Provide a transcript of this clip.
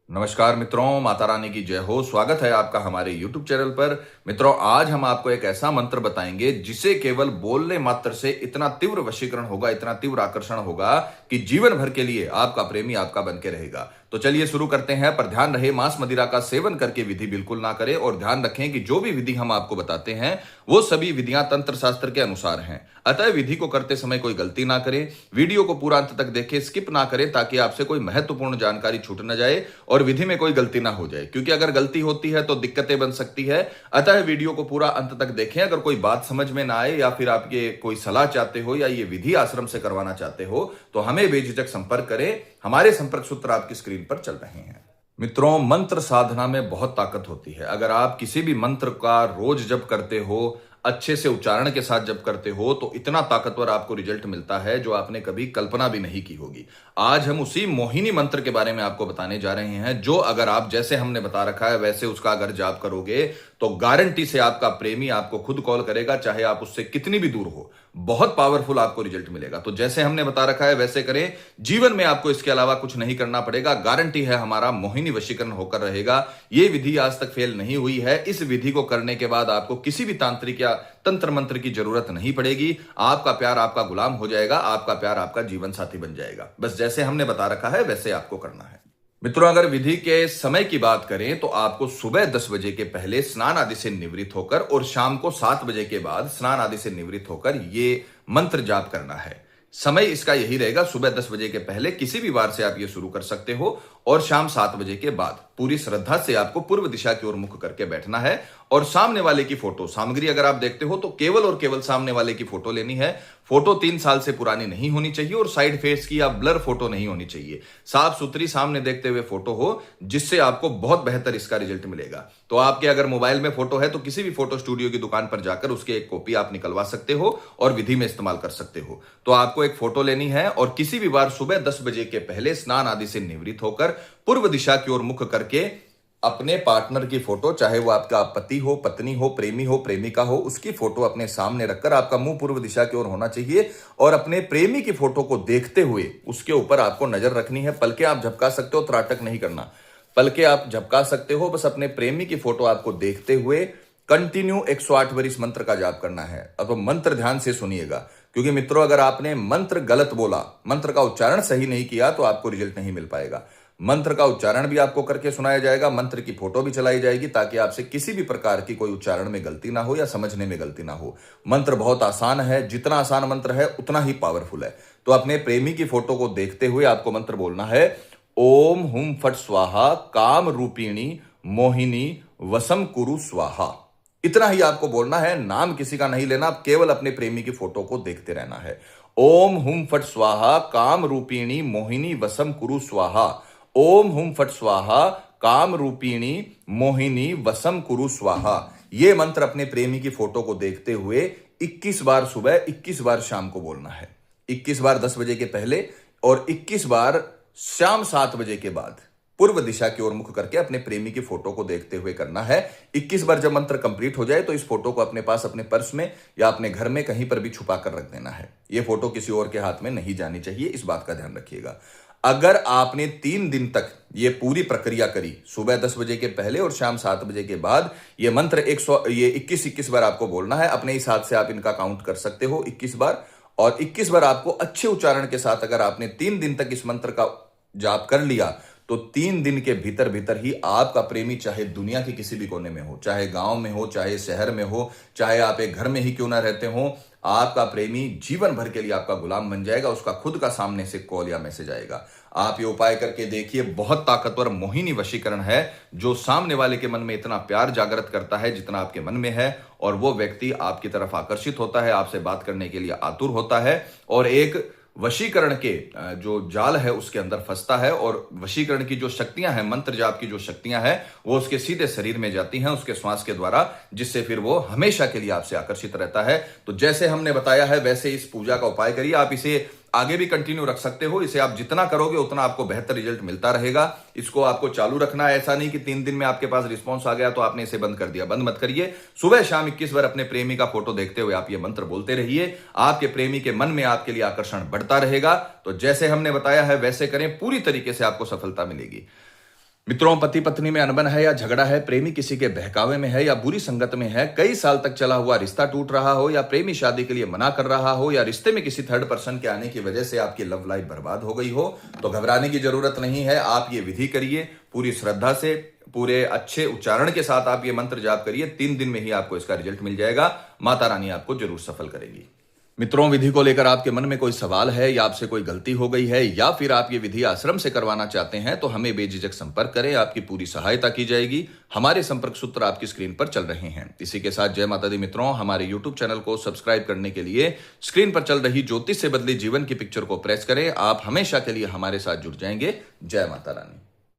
नमस्कार मित्रों, माता रानी की जय हो। स्वागत है आपका हमारे YouTube चैनल पर। मित्रों, आज हम आपको एक ऐसा मंत्र बताएंगे जिसे केवल बोलने मात्र से इतना तीव्र वशीकरण होगा, इतना तीव्र आकर्षण होगा कि जीवन भर के लिए आपका प्रेमी आपका बन के रहेगा। तो चलिए शुरू करते हैं, पर ध्यान रहे मांस मदिरा का सेवन करके विधि बिल्कुल ना करें। और ध्यान रखें कि जो भी विधि हम आपको बताते हैं वो सभी विधियां तंत्र शास्त्र के अनुसार हैं। अतः विधि को करते समय कोई गलती ना करें। वीडियो को पूरा अंत तक देखें, स्किप ना करें, ताकि आपसे कोई महत्वपूर्ण जानकारी छूट न जाए और विधि में कोई गलती ना हो जाए, क्योंकि अगर गलती होती है तो दिक्कतें बन सकती है। अतः वीडियो को पूरा अंत तक देखें। अगर कोई बात समझ में ना आए या फिर आप ये कोई सलाह चाहते हो या ये विधि आश्रम से करवाना चाहते हो तो हमें बेझिझक संपर्क करें। हमारे संपर्क सूत्र आपकी स्क्रीन पर चल रहे हैं। मित्रों, मंत्र साधना में बहुत ताकत होती है। अगर आप किसी भी मंत्र का रोज जप करते हो, अच्छे से उच्चारण के साथ जप करते हो, तो इतना ताकतवर आपको रिजल्ट मिलता है जो आपने कभी कल्पना भी नहीं की होगी। आज हम उसी मोहिनी मंत्र के बारे में आपको बताने जा रहे हैं, जो अगर आप जैसे हमने बता रखा है वैसे उसका अगर जाप करोगे तो गारंटी से आपका प्रेमी आपको खुद कॉल करेगा, चाहे आप उससे कितनी भी दूर हो। बहुत पावरफुल आपको रिजल्ट मिलेगा। तो जैसे हमने बता रखा है वैसे करें। जीवन में आपको इसके अलावा कुछ नहीं करना पड़ेगा। गारंटी है हमारा मोहिनी वशीकरण होकर रहेगा। यह विधि आज तक फेल नहीं हुई है। इस विधि को करने के बाद आपको किसी भी तांत्रिक या तंत्र मंत्र की जरूरत नहीं पड़ेगी। आपका प्यार आपका गुलाम हो जाएगा, आपका प्यार आपका जीवन साथी बन जाएगा। बस जैसे हमने बता रखा है वैसे आपको करना है। मित्रों, अगर विधि के समय की बात करें तो आपको सुबह 10 बजे के पहले स्नान आदि से निवृत्त होकर और शाम को 7 बजे के बाद स्नान आदि से निवृत्त होकर ये मंत्र जाप करना है। समय इसका यही रहेगा। सुबह 10 बजे के पहले किसी भी बार से आप ये शुरू कर सकते हो और शाम 7 बजे के बाद पूरी श्रद्धा से आपको पूर्व दिशा की ओर मुख करके बैठना है। और सामने वाले की फोटो सामग्री अगर आप देखते हो तो केवल और केवल सामने वाले की फोटो लेनी है। फोटो 3 साल से पुरानी नहीं होनी चाहिए और साइड फेस की या ब्लर फोटो नहीं होनी चाहिए। साफ सुथरी सामने देखते हुए फोटो हो, जिससे आपको बहुत बेहतर इसका रिजल्ट मिलेगा। तो आपके अगर मोबाइल में फोटो है तो किसी भी फोटो स्टूडियो की दुकान पर जाकर उसकी एक कॉपी आप निकलवा सकते हो और विधि में इस्तेमाल कर सकते हो। तो आपको एक फोटो लेनी है और किसी भी बार सुबह 10 बजे के पहले स्नान आदि से निवृत्त होकर पूर्व दिशा की ओर मुख करके अपने पार्टनर की फोटो, चाहे वो आपका पति हो, पत्नी हो, प्रेमी हो, प्रेमिका हो, उसकी फोटो अपने सामने रखकर आपका मुंह पूर्व दिशा की ओर होना चाहिए और अपने प्रेमी की फोटो को देखते हुए उसके ऊपर आपको नजर रखनी है। पलके आप झपका सकते हो, त्राटक नहीं करना। पलके आप झपका सकते हो, बस अपने प्रेमी की फोटो आपको देखते हुए कंटिन्यू 108 बार इस मंत्र का जाप करना है। अब मंत्र ध्यान से सुनिएगा, क्योंकि मित्रों अगर आपने मंत्र गलत बोला, मंत्र का उच्चारण सही नहीं किया तो आपको रिजल्ट नहीं मिल पाएगा। मंत्र का उच्चारण भी आपको करके सुनाया जाएगा, मंत्र की फोटो भी चलाई जाएगी, ताकि आपसे किसी भी प्रकार की कोई उच्चारण में गलती ना हो या समझने में गलती ना हो। मंत्र बहुत आसान है। जितना आसान मंत्र है उतना ही पावरफुल है। तो अपने प्रेमी की फोटो को देखते हुए आपको मंत्र बोलना है, ओम हुम फट स्वाहा काम रूपिणी मोहिनी वसम कुरु स्वाहा। इतना ही आपको बोलना है। नाम किसी का नहीं लेना, केवल अपने प्रेमी की फोटो को देखते रहना है। ओम हुम फट स्वाहा काम रूपिणी मोहिनी वसम कुरु स्वाहा। ओम हुम फट स्वाहा काम रूपिणी मोहिनी वसम कुरु स्वाहा। यह मंत्र अपने प्रेमी की फोटो को देखते हुए 21 बार सुबह, 21 बार शाम को बोलना है। 21 बार 10 बजे के पहले और 21 बार शाम 7 बजे के बाद पूर्व दिशा की ओर मुख करके अपने प्रेमी की फोटो को देखते हुए करना है। 21 बार जब मंत्र कंप्लीट हो जाए तो इस फोटो को अपने पास अपने पर्स में या अपने घर में कहीं पर भी छुपा कर रख देना है। यह फोटो किसी और के हाथ में नहीं जानी चाहिए, इस बात का ध्यान रखिएगा। अगर आपने 3 दिन तक ये पूरी प्रक्रिया करी, सुबह 10 बजे के पहले और शाम 7 बजे के बाद, ये मंत्र 21 बार आपको बोलना है। अपने इस हाथ से आप इनका काउंट कर सकते हो 21 बार। और 21 बार आपको अच्छे उच्चारण के साथ अगर आपने 3 दिन तक इस मंत्र का जाप कर लिया तो 3 दिन के भीतर भीतर ही आपका प्रेमी, चाहे दुनिया के किसी भी कोने में हो, चाहे गांव में हो, चाहे शहर में हो, चाहे आप एक घर में ही क्यों ना रहते हो, आपका प्रेमी जीवन भर के लिए आपका गुलाम बन जाएगा। उसका खुद का सामने से कॉल या मैसेज आएगा। आप ये उपाय करके देखिए। बहुत ताकतवर मोहिनी वशीकरण है, जो सामने वाले के मन में इतना प्यार जागृत करता है जितना आपके मन में है, और वो व्यक्ति आपकी तरफ आकर्षित होता है, आपसे बात करने के लिए आतुर होता है और एक वशीकरण के जो जाल है उसके अंदर फंसता है। और वशीकरण की जो शक्तियां हैं, मंत्र जाप की जो शक्तियां हैं, वो उसके सीधे शरीर में जाती हैं उसके श्वास के द्वारा, जिससे फिर वो हमेशा के लिए आपसे आकर्षित रहता है। तो जैसे हमने बताया है वैसे इस पूजा का उपाय करिए। आप इसे आगे भी कंटिन्यू रख सकते हो। इसे आप जितना करोगे उतना आपको बेहतर रिजल्ट मिलता रहेगा। इसको आपको चालू रखना है। ऐसा नहीं कि 3 दिन में आपके पास रिस्पॉन्स आ गया तो आपने इसे बंद कर दिया। बंद मत करिए। सुबह शाम 21 बार अपने प्रेमी का फोटो देखते हुए आप ये मंत्र बोलते रहिए। आपके प्रेमी के मन में आपके लिए आकर्षण बढ़ता रहेगा। तो जैसे हमने बताया है वैसे करें, पूरी तरीके से आपको सफलता मिलेगी। मित्रों, पति पत्नी में अनबन है या झगड़ा है, प्रेमी किसी के बहकावे में है या बुरी संगत में है, कई साल तक चला हुआ रिश्ता टूट रहा हो या प्रेमी शादी के लिए मना कर रहा हो या रिश्ते में किसी थर्ड पर्सन के आने की वजह से आपकी लव लाइफ बर्बाद हो गई हो, तो घबराने की जरूरत नहीं है। आप ये विधि करिए पूरी श्रद्धा से, पूरे अच्छे उच्चारण के साथ आप ये मंत्र जाप करिए। 3 दिन में ही आपको इसका रिजल्ट मिल जाएगा। माता रानी आपको जरूर सफल करेगी। मित्रों, विधि को लेकर आपके मन में कोई सवाल है या आपसे कोई गलती हो गई है या फिर आप ये विधि आश्रम से करवाना चाहते हैं तो हमें बेझिझक संपर्क करें, आपकी पूरी सहायता की जाएगी। हमारे संपर्क सूत्र आपकी स्क्रीन पर चल रहे हैं। इसी के साथ जय माता दी मित्रों, हमारे यूट्यूब चैनल को सब्सक्राइब करने के लिए स्क्रीन पर चल रही ज्योतिष से बदली जीवन की पिक्चर को प्रेस करें। आप हमेशा के लिए हमारे साथ जुड़ जाएंगे। जय माता रानी।